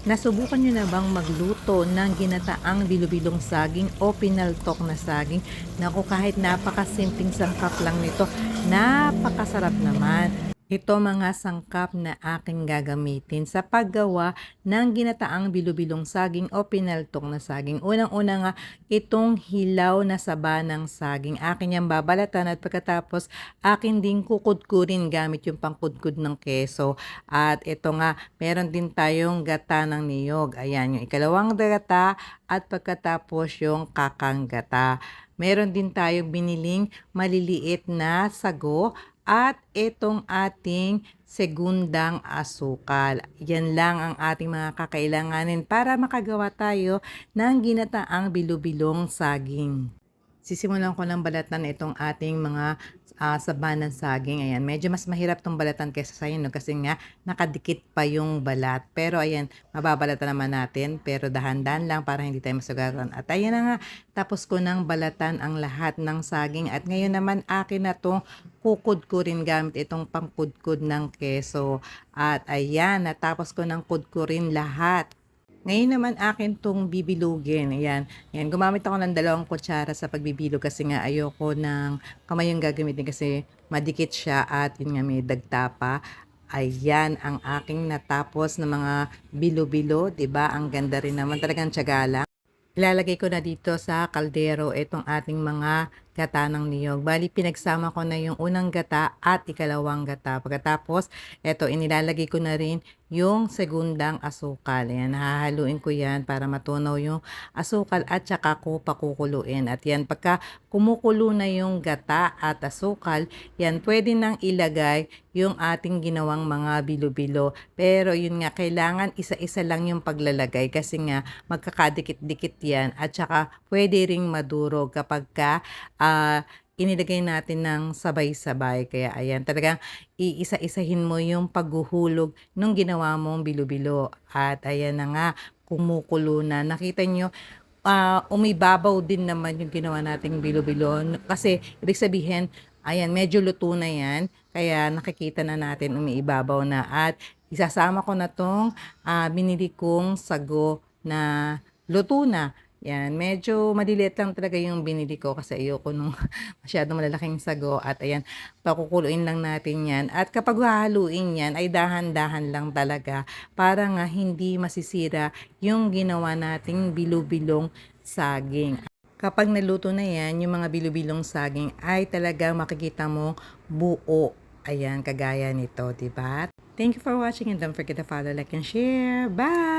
Nasubukan niyo na bang magluto ng ginataang bilo-bilong saging o pinaltok na saging? Naku, kahit napakasimpleng sangkap lang nito, napakasarap naman. Ito mga sangkap na aking gagamitin sa paggawa ng ginataang bilo-bilong saging o pinaltok na saging. Unang-una nga, itong hilaw na saba ng saging. Akin yung babalatan at pagkatapos akin din kukudkurin gamit yung pangkudkud ng keso. At ito nga, meron din tayong gata ng niyog. Ayan, yung ikalawang gata at pagkatapos yung kakang gata. Meron din tayong biniling maliliit na sago at itong ating segundang asukal. Yan lang ang ating mga kakailanganin para makagawa tayo ng ginataang bilo-bilong saging. Sisimulan ko ng balatan itong ating mga saba ng saging. Ayan, medyo mas mahirap tong balatan kaysa sa no, kasi nga nakadikit pa yung balat. Pero ayan, mababalatan naman natin pero dahan-dahan lang para hindi tayo masugatan. At ayan na nga, tapos ko ng balatan ang lahat ng saging at ngayon naman akin na tong kukudkurin gamit itong pangkudkud ng keso. At ayan, natapos ko ng kudkurin lahat. Ngayon naman akin 'tong bibilugin, ayan. Ayan, gumamit ako ng 2 kutsara sa pagbibilog kasi nga ayoko ng kamay yung gagamitin kasi madikit siya at yun nga may dagta pa. Ayan ang aking natapos na mga bilo-bilo, 'di ba? Ang ganda rin naman, talagang tiyaga lang. Ilalagay ko na dito sa kaldero itong ating mga gata ng niyog. Bali, pinagsama ko na yung unang gata at ikalawang gata. Pagkatapos, eto, inilalagay ko na rin yung segundang asukal. Ayan, hahaluin ko yan para matunaw yung asukal at saka ko pakukuluin. At yan, pagka kumukulo na yung gata at asukal, yan, pwede nang ilagay yung ating ginawang mga bilo-bilo. Pero yun nga, kailangan isa-isa lang yung paglalagay kasi nga magkakadikit-dikit yan at saka pwede ring madurog kapag ka inilagay natin ng sabay-sabay. Kaya ayan, talagang iisa-isahin mo yung paghuhulog nung ginawa mong bilo-bilo. At ayan na nga, kumukulo na. Nakita nyo, umibabaw din naman yung ginawa nating bilo-bilo. Kasi ibig sabihin, ayan, medyo luto na yan. Kaya nakikita na natin umiibabaw na. At isasama ko na tong binili kong sago na luto na. Yan, medyo maliliit lang talaga yung binili ko kasi ayoko nung masyadong malalaking sago. At ayan, pakukuluin lang natin yan. At kapag hahaluin yan, ay dahan-dahan lang talaga para nga hindi masisira yung ginawa nating bilo-bilong saging. Kapag naluto na yan, yung mga bilo-bilong saging ay talagang makikita mo buo. Ayan, kagaya nito, diba? Thank you for watching and don't forget to follow, like, and share. Bye!